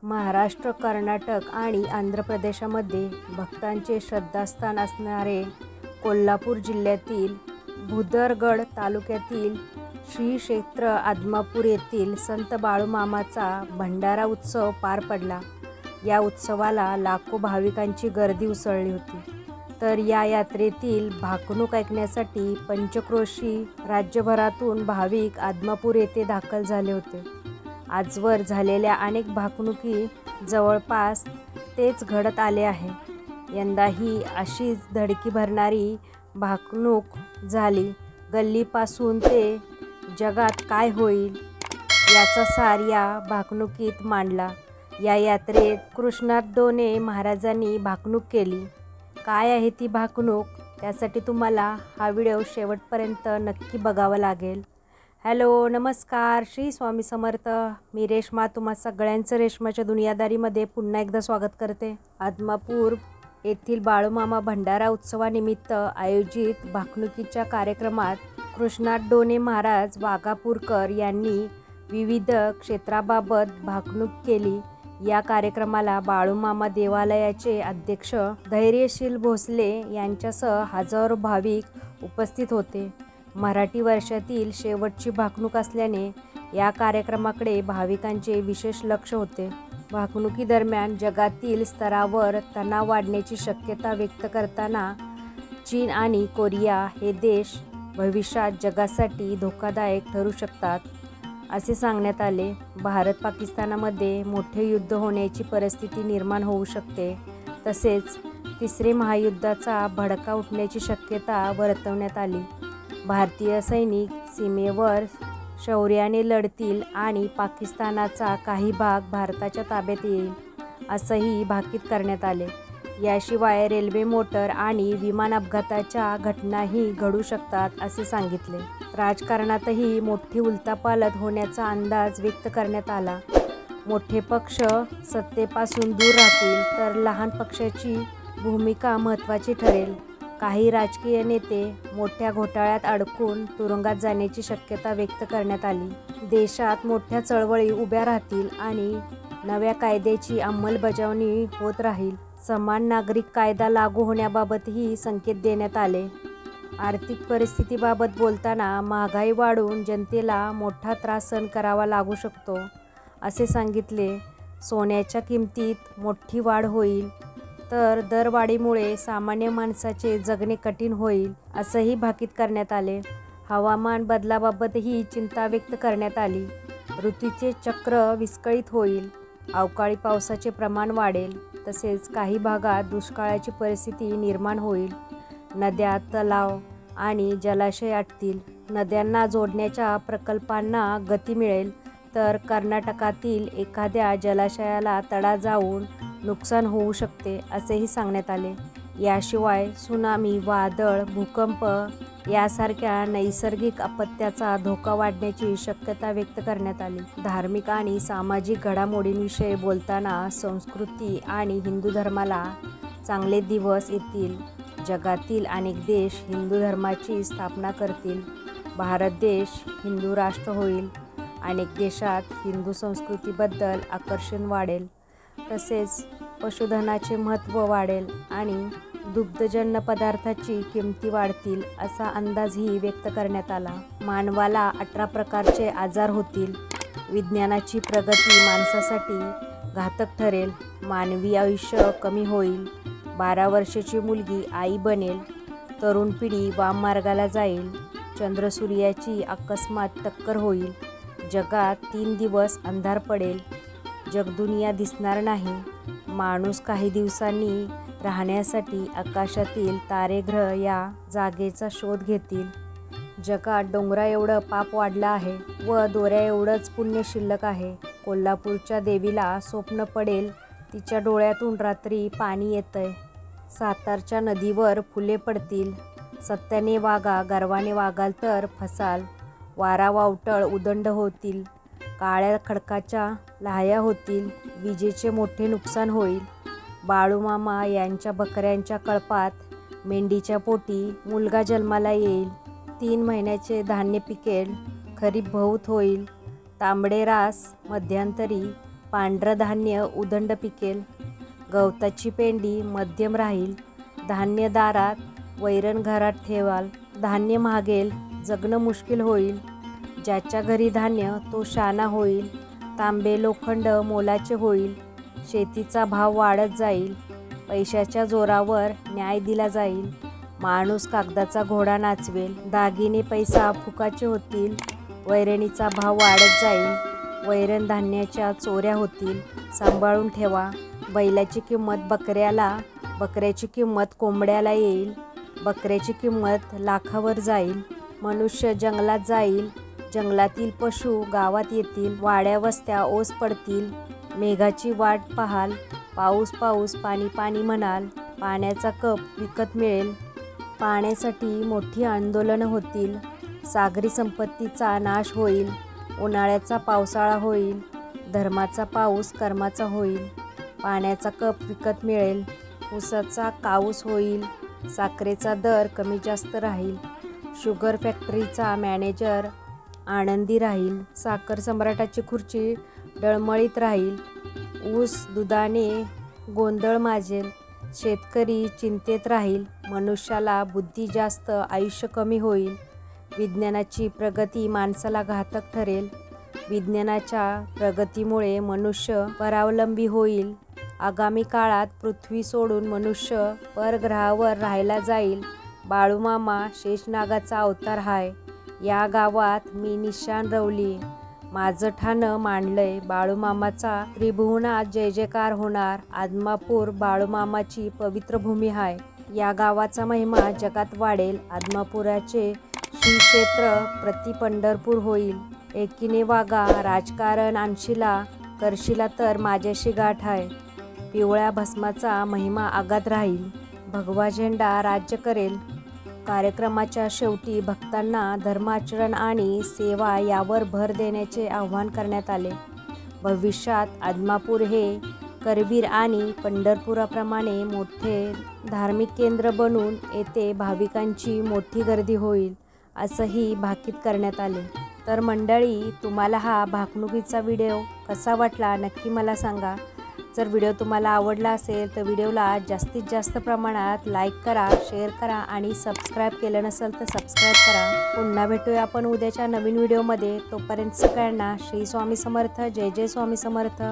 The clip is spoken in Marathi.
महाराष्ट्र, कर्नाटक आणि आंध्र प्रदेशामध्ये भक्तांचे श्रद्धास्थान असणारे कोल्हापूर जिल्ह्यातील भुदरगड तालुक्यातील श्री क्षेत्र आदमापूर येथील संत बाळूमामाचा भंडारा उत्सव पार पडला. या उत्सवाला लाखो भाविकांची गर्दी उसळली होती. तर या यात्रेतील भाकणूक ऐकण्यासाठी पंचक्रोशी राज्यभरातून भाविक आदमापूर येथे दाखल झाले होते. आजवर झालेल्या अनेक भाकणुकी जवळपास तेच घडत आले आहे. यंदाही अशीच धडकी भरणारी भाकणूक झाली. गल्लीपासून ते जगात काय होईल याचा सार या भाकणुकीत मांडला. या यात्रेत कृष्णार्जुन महाराजांनी भाकणूक केली. काय आहे ती भाकणूक, त्यासाठी तुम्हाला हा व्हिडिओ शेवटपर्यंत नक्की बघावा लागेल. हॅलो, नमस्कार, श्री स्वामी समर्थ. मी रेश्मा तुम्हा सगळ्यांचं रेश्माच्या दुनियादारीमध्ये पुन्हा एकदा स्वागत करते. आदमापूर येथील बाळूमामा भंडारा उत्सवानिमित्त आयोजित भाकणुकीच्या कार्यक्रमात कृष्णार्जुन महाराज वाघापूरकर यांनी विविध क्षेत्राबाबत भाकणूक केली. या कार्यक्रमाला बाळूमामा देवालयाचे अध्यक्ष धैर्यशील भोसले यांच्यासह हजारो भाविक उपस्थित होते. मराठी वर्षातील शेवटची भाकणूक असल्याने या कार्यक्रमाकडे भाविकांचे विशेष लक्ष होते. भाकणुकीदरम्यान जगातील स्तरावर तणाव वाढण्याची शक्यता व्यक्त करताना चीन आणि कोरिया हे देश भविष्यात जगासाठी धोकादायक ठरू शकतात असे सांगण्यात आले. भारत पाकिस्तानामध्ये मोठे युद्ध होण्याची परिस्थिती निर्माण होऊ शकते. तसेच तिसरे महायुद्धाचा भडका उठण्याची शक्यता वर्तवण्यात आली. भारतीय सैनिक सीमेवर शौर्याने लढतील आणि पाकिस्तानाचा काही भाग भारताच्या ताब्यात येईल असंही भाकीत करण्यात आले. याशिवाय रेल्वे, मोटर आणि विमान अपघाताच्या घटनाही घडू शकतात असे सांगितले. राजकारणातही मोठी उलथापालथ होण्याचा अंदाज व्यक्त करण्यात आला. मोठे पक्ष सत्तेपासून दूर राहतील तर लहान पक्षाची भूमिका महत्त्वाची ठरेल. काही राजकीय नेते मोठ्या घोटाळ्यात अडकून तुरुंगात जाण्याची शक्यता व्यक्त करण्यात आली. देशात मोठ्या चळवळी उभ्या राहतील आणि नव्या कायद्याची अंमलबजावणी होत राहील. समान नागरिक कायदा लागू होण्याबाबतही संकेत देण्यात आले. आर्थिक परिस्थितीबाबत बोलताना महागाई वाढून जनतेला मोठा त्रास सहन करावा लागू शकतो असे सांगितले. सोन्याच्या किमतीत मोठी वाढ होईल तर दरवाढीमुळे सामान्य माणसाचे जगणे कठीण होईल असंही भाकीत करण्यात आले. हवामान बदलाबाबतही चिंता व्यक्त करण्यात आली. ऋतूचे चक्र विस्कळीत होईल, अवकाळी पावसाचे प्रमाण वाढेल, तसेच काही भागात दुष्काळाची परिस्थिती निर्माण होईल. नद्या, तलाव आणि जलाशय आटतील. नद्यांना जोडण्याच्या प्रकल्पांना गती मिळेल तर कर्नाटकातील एखाद्या जलाशयाला तडा जाऊन नुकसान होऊ शकते असेही सांगण्यात आले. याशिवाय सुनामी, वादळ, भूकंप यासारख्या नैसर्गिक आपत्त्याचा धोका वाढण्याची शक्यता व्यक्त करण्यात आली. धार्मिक आणि सामाजिक घडामोडींविषयी बोलताना संस्कृती आणि हिंदू धर्माला चांगले दिवस येतील. जगातील अनेक देश हिंदू धर्माची स्थापना करतील. भारत देश हिंदू राष्ट्र होईल. अनेक देशात हिंदू संस्कृतीबद्दल आकर्षण वाढेल. तसेच पशुधनाचे महत्त्व वाढेल आणि दुग्धजन्य पदार्थाची किमती वाढतील असा अंदाजही व्यक्त करण्यात आला. मानवाला 18 प्रकारचे आजार होतील. विज्ञानाची प्रगती माणसासाठी घातक ठरेल. मानवी आयुष्य कमी होईल. 12 वर्षाची मुलगी आई बनेल. तरुण पिढी वाममार्गाला जाईल. चंद्र-सूर्याची अकस्मात टक्कर होईल. जगात 3 दिवस अंधार पडेल. जगदुनिया दिसणार नाही. माणूस काही दिवसांनी राहण्यासाठी आकाशातील तारे, ग्रह या जागेचा शोध घेतील. जगात डोंगरा एवढं पाप वाढलं आहे व दोऱ्या एवढंच पुण्य शिल्लक आहे. कोल्हापूरच्या देवीला स्वप्न पडेल तिच्या डोळ्यातून रात्री पाणी येतंय. सातारच्या नदीवर फुले पडतील. सत्याने वागा, गर्वाने वागाल तर फसाल. वारा वावटळ उदंड होतील. काळ्या खडकाच्या लाह्या होतील. विजेचे मोठे नुकसान होईल. बाळूमामा यांच्या बकऱ्यांच्या कळपात मेंढीच्या पोटी मुलगा जन्माला येईल. 3 महिन्याचे धान्य पिकेल. खरीप बहुत होईल. तांबडे रास मध्यंतरी पांढरं धान्य उदंड पिकेल, गवताची पेंडी मध्यम राहील, धान्य दारात, वैरण घरात ठेवाल, धान्य महागेल, जगणं मुश्किल होईल, ज्याच्या घरी धान्य तो शाना होईल, तांबे लोखंड मोलाचे होईल, शेतीचा भाव वाढत जाईल, पैशाच्या जोरावर न्याय दिला जाईल, माणूस कागदाचा घोडा नाचवेल, दागिने पैसा फुकाचे होतील, वैरणीचा भाव वाढत जाईल, वैरण धान्याच्या चोऱ्या होतील, सांभाळून ठेवा, बैलाची किंमत बकऱ्याला, बकऱ्याची किंमत कोंबड्याला येईल, बकऱ्याची किंमत लाखावर जाईल, मनुष्य जंगलात जाईल, जंगलातील पशु गावात येतील, वाड्या वस्त्या ओस पडतील, मेघाची वाट पाहाल, पाऊस पाऊस पाणी पाणी म्हणाल, पाण्याचा कप विकत मिळेल, पाण्यासाठी मोठी आंदोलनं होतील, सागरी संपत्तीचा नाश होईल, उन्हाळ्याचा पावसाळा होईल, धर्माचा पाऊस कर्माचा होईल, पाण्याचा कप विकत मिळेल, ऊसाचा काऊस होईल, साखरेचा दर कमी जास्त राहील, शुगर फॅक्टरीचा मॅनेजर आनंदी राहील, साखर सम्राटाची खुर्ची डळमळीत राहील, ऊस दुधाने गोंधळ माजेल, शेतकरी चिंतेत राहील, मनुष्याला बुद्धी जास्त आयुष्य कमी होईल, विज्ञानाची प्रगती माणसाला घातक ठरेल, विज्ञानाच्या प्रगतीमुळे मनुष्य परावलंबी होईल, आगामी काळात पृथ्वी सोडून मनुष्य परग्रहावर राहायला जाईल, बाळूमामा शेषनागाचा अवतार हाय, या गावात मी निशाण रवली, माझं ठाणं मांडलंय, बाळूमामाचा त्रिभुवनात जय जयकार होणार, आदमापूर बाळूमामाची पवित्र भूमी हाय, या गावाचा महिमा जगात वाढेल, आदमापुराचे श्री क्षेत्र प्रति पंढरपूर होईल, एकीने वागा राजकारण आणशीला, करशीला तर माझ्याशी गाठ आहे, पिवळ्या भस्माचा महिमा आगात राहील, भगवा झेंडा राज्य करेल. कार्यक्रमाच्या शेवटी भक्तांना धर्माचरण आणि सेवा यावर भर देण्याचे आवाहन करण्यात आले. भविष्यात आदमापूर हे करवीर आणि पंढरपुराप्रमाणे मोठे धार्मिक केंद्र बनून येथे भाविकांची मोठी गर्दी होईल, असंही भाकीत करण्यात आले. तर मंडळी, तुम्हाला हा भाकणुकीचा व्हिडिओ कसा वाटला नक्की मला सांगा. जर व्हिडिओ तुम्हाला आवडला असेल तर व्हिडिओला जास्तीत जास्त प्रमाणात लाईक करा, शेअर करा आणि सबस्क्राईब केलं नसेल तर सबस्क्राईब करा. पुन्हा भेटूया आपण उद्याच्या नवीन व्हिडिओमध्ये. तोपर्यंत सगळ्यांना श्री स्वामी समर्थ. जय जय स्वामी समर्थ.